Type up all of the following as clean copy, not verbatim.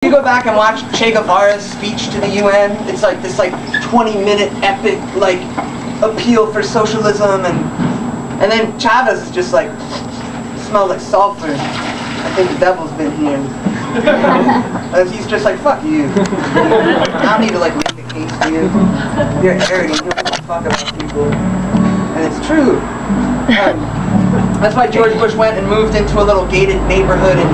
You go back and watch Che Guevara's speech to the UN. It's like this 20-minute epic appeal for socialism, and then Chavez is just like smells like sulfur. I think the devil's been here. And he's just like, fuck you. I don't need to make a case for you. You're arrogant. You don't give a fuck about people. And it's true. That's why George Bush went and moved into a little gated neighborhood in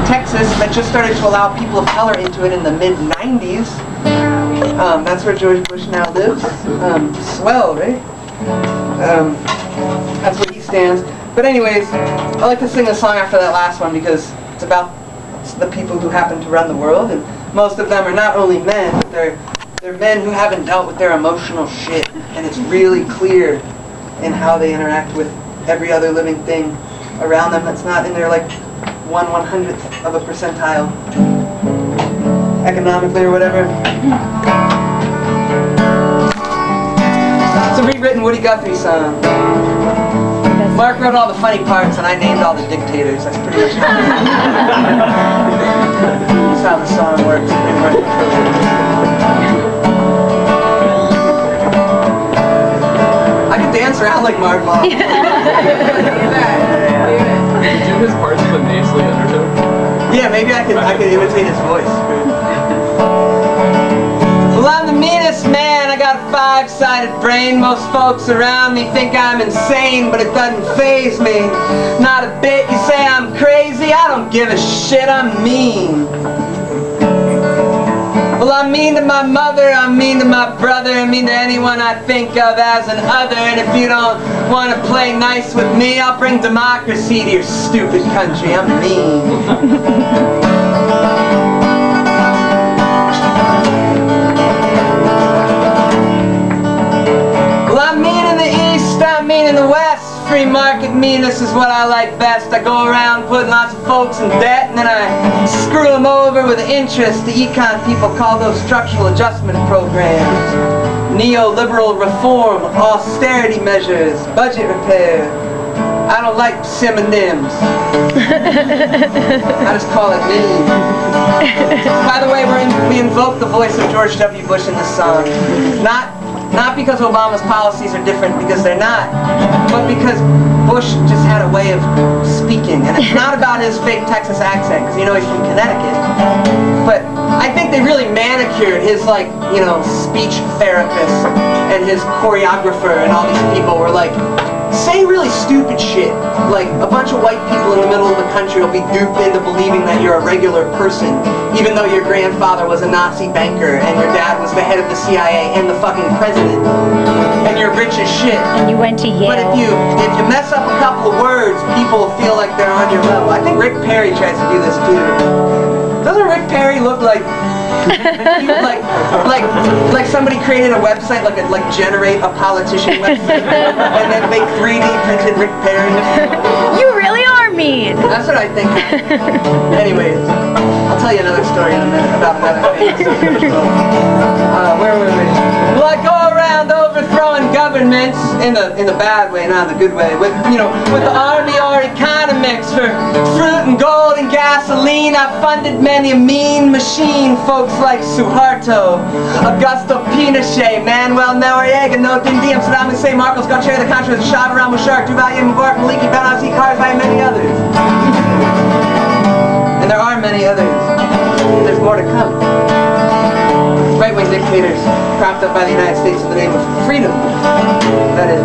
Texas that just started to allow people of color into it in the mid-90s. That's where George Bush now lives. Swell, right? That's where he stands. But anyways, I like to sing a song after that last one because it's about the people who happen to run the world, and most of them are not only men, but they're men who haven't dealt with their emotional shit, and it's really clear in how they interact with every other living thing around them that's not in their 1/100th of a percentile economically or whatever. It's a rewritten Woody Guthrie song. Mark wrote all the funny parts and I named all the dictators. That's pretty much that's how the song works. Pretty much. I can dance around like Mark Law. Did you do his parts with a nasally undertone? Yeah, maybe I could imitate his voice. Well, I'm the meanest man, I got a 5-sided brain. Most folks around me think I'm insane, but it doesn't faze me. Not a bit. You say I'm crazy, I don't give a shit, I'm mean. Well, I'm mean to my mother, I'm mean to my brother, I'm mean to anyone I think of as an other. And if you don't want to play nice with me, I'll bring democracy to your stupid country. I'm mean. In the West, free market meanness is what I like best. I go around putting lots of folks in debt, and then I screw them over with interest. The econ people call those structural adjustment programs. Neoliberal reform, austerity measures, budget repair. I don't like synonyms. I just call it mean. By the way, we invoke the voice of George W. Bush in this song. Not because Obama's policies are different, because they're not, but because Bush just had a way of speaking. And it's not about his fake Texas accent, because he's from Connecticut. But I think they really manicured his, speech therapist and his choreographer, and all these people were say really stupid shit. A bunch of white people in the middle of the country will be duped into believing that you're a regular person, even though your grandfather was a Nazi banker, and your dad was the head of the CIA and the fucking president, and you're rich as shit. And you went to Yale. But if you mess up a couple of words, people feel like they're on your level. I think Rick Perry tries to do this too. Doesn't Rick Perry look like somebody created a website, generate a politician website, and then make 3D printed Rick Perry? You really are mean. That's what I think. Anyways, I'll tell you another story in a minute about another thing. Where were we? Well, I go around overthrowing governments in the bad way, not in the good way. With the army or economics for fruit and gold and gasoline. I funded many a mean machine. Folks like Suharto, Augusto Pinochet, Manuel Noriega, Nodin Diem, Saddam Hussein, Marcos Garcia, the Contras, Shavaram Mushar, Duvalier, Mubarak, Maliki, Benazir, Karzai, and many others. And there are many others. There's more to come. Right-wing dictators propped up by the United States in the name of freedom. That is.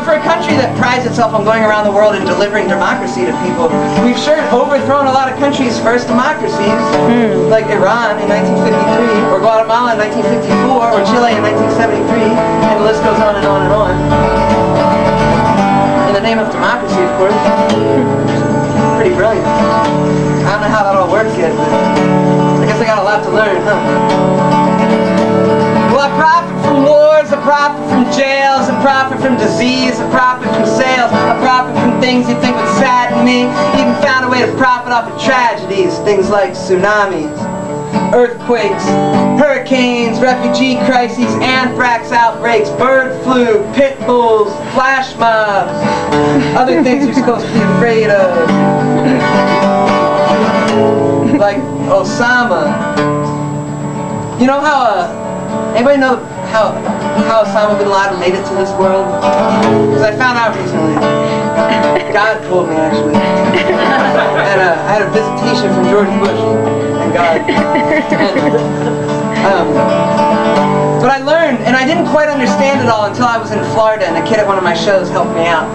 For a country that prides itself on going around the world and delivering democracy to people, we've sure overthrown a lot of countries' first democracies, like Iran in 1953, or Guatemala in 1954, or Chile in 1973, and the list goes on and on and on. In the name of democracy, of course. Pretty brilliant. I don't know how that all works yet, but I guess I got a lot to learn, huh? Well, I profit from wars, I profit from jails, I profit from disease, I profit from sales, I profit from things you think would sadden me. Even found a way to profit off of tragedies, things like tsunamis, earthquakes, hurricanes, refugee crises, anthrax outbreaks, bird flu, pit bulls, flash mobs, other things you're supposed to be afraid of. like Osama. You know how, anybody know how Osama bin Laden made it to this world? Because I found out recently. God told me, actually. And I had a visitation from George Bush and God. But I learned, and I didn't quite understand it all until I was in Florida, and a kid at one of my shows helped me out.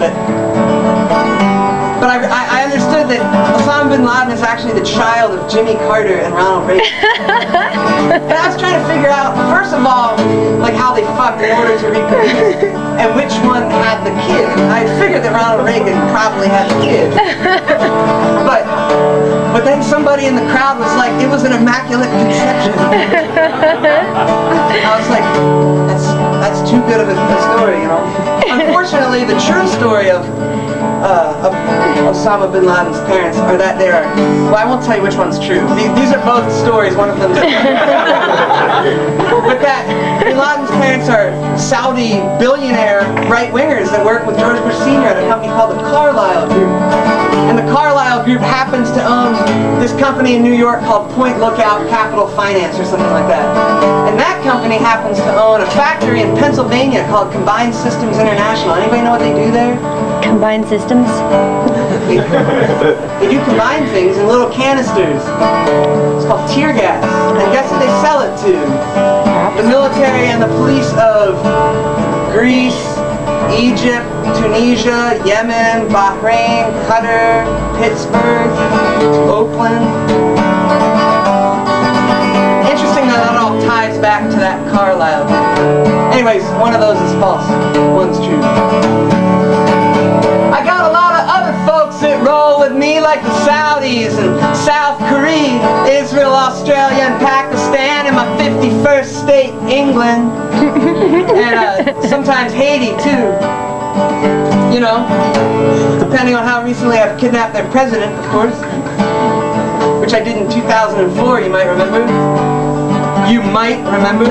But I understood that Osama bin Laden is actually the child of Jimmy Carter and Ronald Reagan. And I was trying to figure out, first of all, like how they fucked in order to reproduce, and which one had the kid. I figured that Ronald Reagan probably had the kid. But then somebody in the crowd was like, it was an immaculate conception. I was like, that's too good of a story, you know. Unfortunately, the true story of Osama bin Laden's parents are that they are, well, I won't tell you which one's true. These are both stories, one of them is but that bin Laden's parents are Saudi billionaire right-wingers that work with George Bush Sr. at a company called the Carlyle Group. And the Carlyle Group happens to own this company in New York called Point Lookout Capital Finance or something like that. And that company happens to own a factory in Pennsylvania called Combined Systems International. Anybody know what they do there? Combined systems? They do combine things in little canisters. It's called tear gas. And guess who they sell it to? The military and the police of Greece, Egypt, Tunisia, Yemen, Bahrain, Qatar, Pittsburgh, Oakland. Interesting that that all ties back to that Carlyle. Anyways, one of those is false, one's true. I got a lot of other folks that roll with me, like the Saudis and South Korea, Israel, Australia, and Pakistan, and my 51st state, England, and sometimes Haiti too. You know, depending on how recently I've kidnapped their president, of course, which I did in 2004. You might remember. You might remember.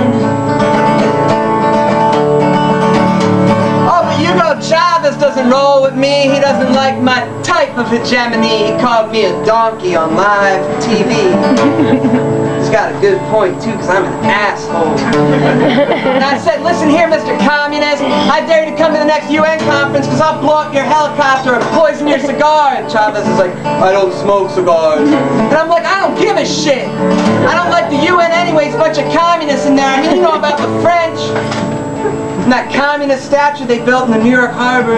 Hugo Chavez doesn't roll with me. He doesn't like my type of hegemony. He called me a donkey on live TV. He's got a good point too, because I'm an asshole. And I said, listen here, Mr. Communist, I dare you to come to the next UN conference because I'll blow up your helicopter or poison your cigar. And Chavez is like, I don't smoke cigars. And I'm like, I don't give a shit. I don't like the UN anyways, bunch of communists in there. I mean, you know about the French. And that communist statue they built in the New York Harbor.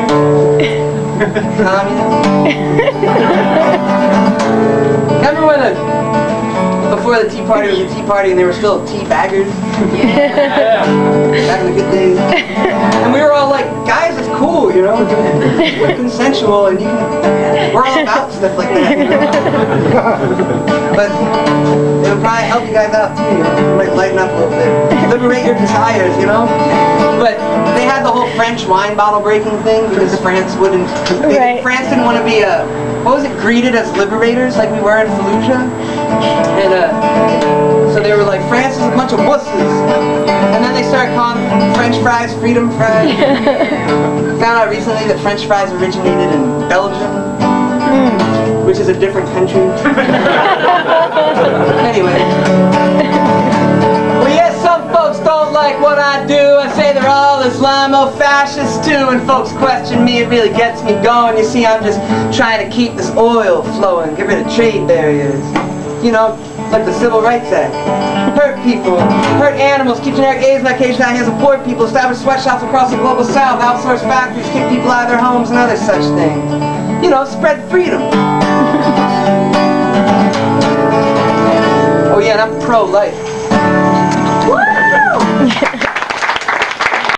Communist. Remember when before the Tea Party was a Tea Party and they were still tea baggers? Yeah. Back in the good days. And we were all like, guys, it's cool, you know? We're consensual and we're all about stuff like that, you know? But it would probably help you guys out too, you know? It might lighten up a little bit. Liberate your desires, you know? But they had the whole French wine bottle breaking thing because France wouldn't, France didn't want to be greeted as liberators like we were in Fallujah. And so they were like, France is a bunch of wusses. And then they started calling French fries freedom fries. Found out recently that French fries originated in Belgium, which is a different country. Anyway. Well, yes, some folks don't like what I do. I say they're all Islamo-fascists too, and folks question me. It really gets me going. You see, I'm just trying to keep this oil flowing, get rid of trade barriers. You know, like the Civil Rights Act. Hurt people, hurt animals, keep generic AIDS medication out of the hands of poor people, establish sweatshops across the global south, outsource factories, kick people out of their homes, and other such things. You know, spread freedom. Oh yeah, and I'm pro-life. Woo!